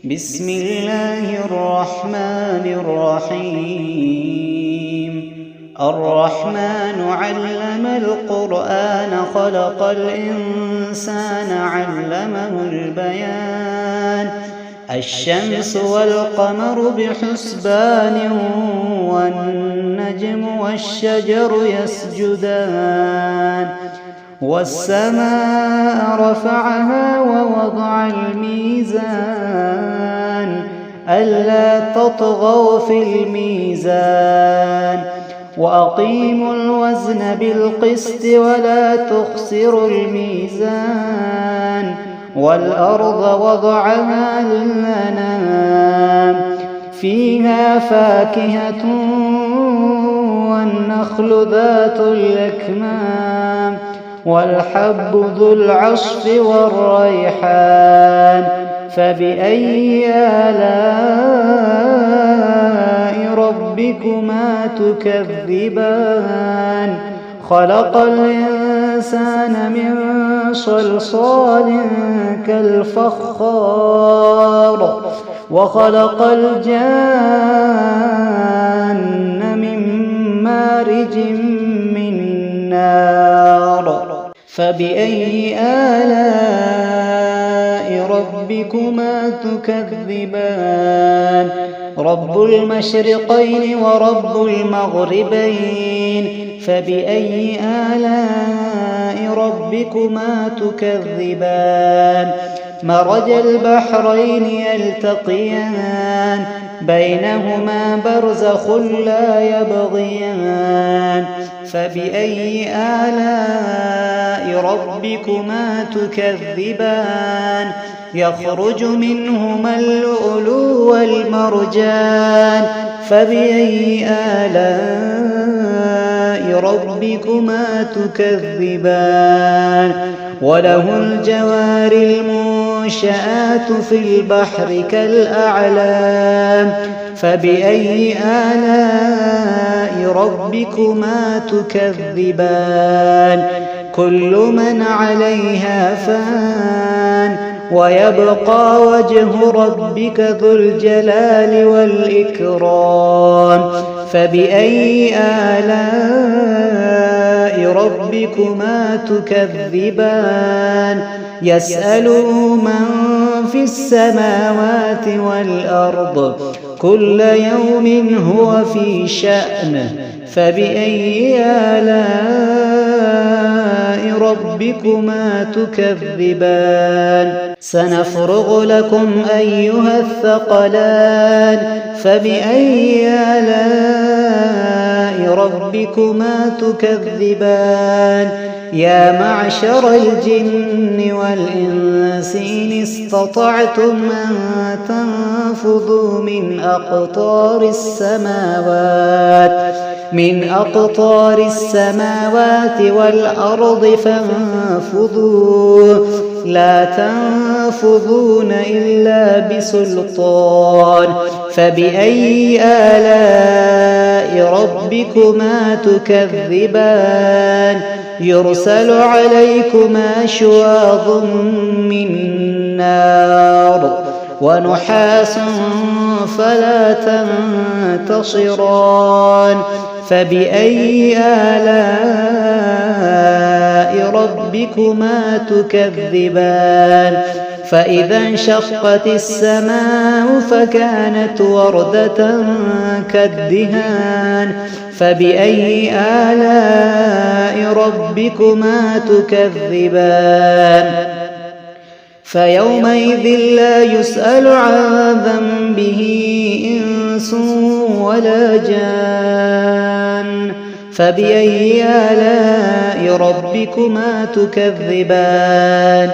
بسم الله الرحمن الرحيم الرحمن علم القرآن خلق الإنسان علمه البيان الشمس والقمر بحسبان والنجم والشجر يسجدان والسماء رفعها ووضع الميزان ألا تطغوا في الميزان وأقيموا الوزن بالقسط ولا تخسروا الميزان والأرض وضعها للأنام فيها فاكهة والنخل ذات الأكمام والحب ذو العصف والريحان فبأي آلاء ربكما تكذبان خلق الإنسان من صلصال كالفخار وخلق الجان من مارج من نار فبأي آلاء ربكما تكذبان رب المشرقين ورب المغربين فبأي آلاء ربكما تكذبان مرج البحرين يلتقيان بينهما برزخ لا يبغيان فبأي آلاء ربكما تكذبان يخرج منهما اللؤلؤ والمرجان فبأي آلاء ربكما تكذبان وله الجوار المنشآت في البحر كالأعلام فبأي آلاء ربكما تكذبان كل من عليها فان ويبقى وجه ربك ذو الجلال والإكرام فبأي آلاء ربكما تكذبان يسأله من في السماوات والأرض كل يوم هو في شأن فبأي آلاء ربكما تكذبان سنفرغ لكم أيها الثقلان فبأي آلاء ربكما تكذبان يا معشر الجن والإنس إن استطعتم أن تنفذوا من أقطار السماوات والأرض فانفذوا لا تنفذون إلا بسلطان فبأي آلاء ربكما تكذبان يرسل عليكما شواظ من نار ونحاس فلا تنتصران فبأي آلاء ربكما تكذبان فإذا انشقت السماء فكانت وردة كالدهان فبأي آلاء ربكما تكذبان فيومئذ لا يسأل عن ذنبه إنس ولا جان فبأي آلاء ربكما تكذبان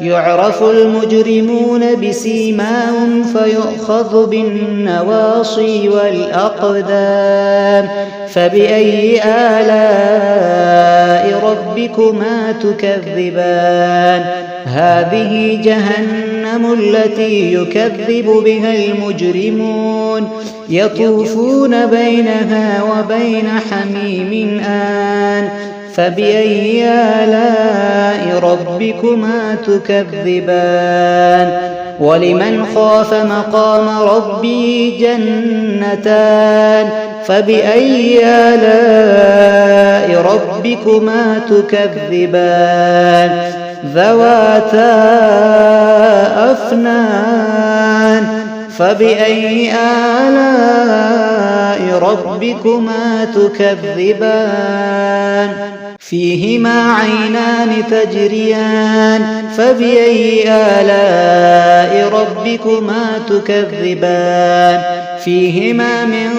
يعرف المجرمون بسيماهم فيؤخذ بالنواصي والأقدام فبأي آلاء ربكما تكذبان هذه جهنم التي يكذب بها المجرمون يطوفون بينها وبين حميم آن فبأي آلاء ربكما تكذبان ولمن خاف مقام ربه جنتان فبأي آلاء ربكما تكذبان ذواتا أفنان فبأي آلاء ربكما تكذبان فيهما عينان تجريان فبأي آلاء ربكما تكذبان فيهما من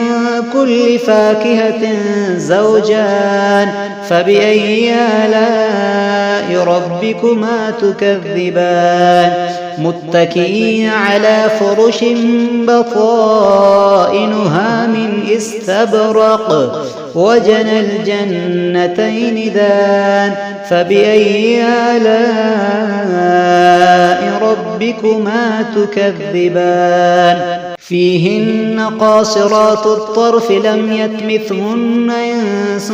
كل فاكهة زوجان فبأي آلاء ربكما تكذبان متكئين على فرش بطائنها من استبرق وجنى الجنتين دان فبأي آلاء ربكما تكذبان فيهن قاصرات الطرف لم يطمثهن إنس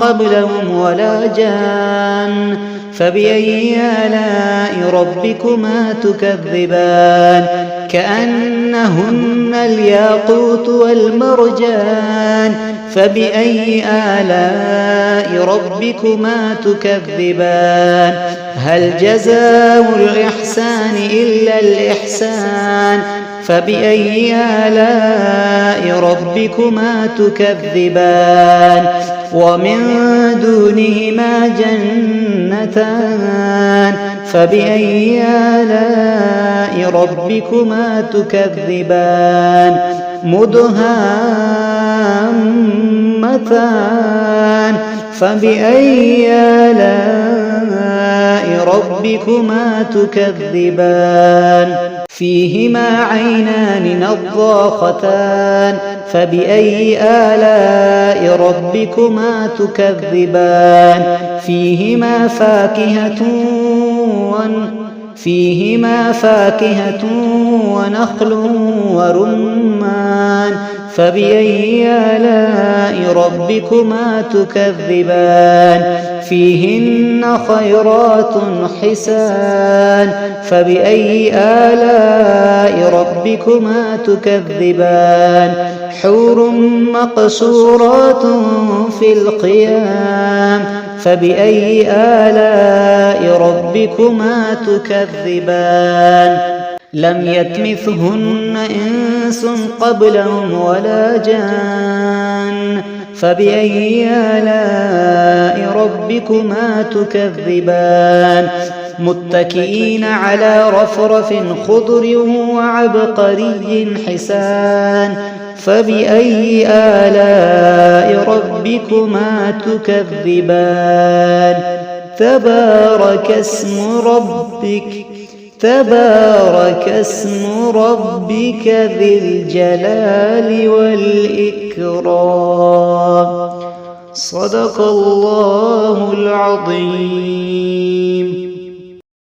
قبلهم ولا جان فبأي آلاء ربكما تكذبان كأنهن الياقوت والمرجان فبأي آلاء ربكما تكذبان هل جزاء الإحسان إلا الإحسان فبأي آلاء ربكما تكذبان ومن دونهما جنتان فبأي آلاء ربكما تكذبان مدهامتان فبأي آلاء ربكما تكذبان فيهما عينان نضاختان فبأي آلاء ربكما تكذبان فيهما فاكهة ونخل ورمان فبأي آلاء ربكما تكذبان فيهن خيرات حسان فبأي آلاء ربكما تكذبان حور مقصورات في الخيام فبأي آلاء ربكما تكذبان لم يطمثهن إنس قبلهم ولا جان فبأي آلاء ربكما تكذبان متكئين على رفرف خضر وعبقري حسان فبأي آلاء ربكما تكذبان تبارك اسم ربك ذي الجلال والإكرام صدق الله العظيم.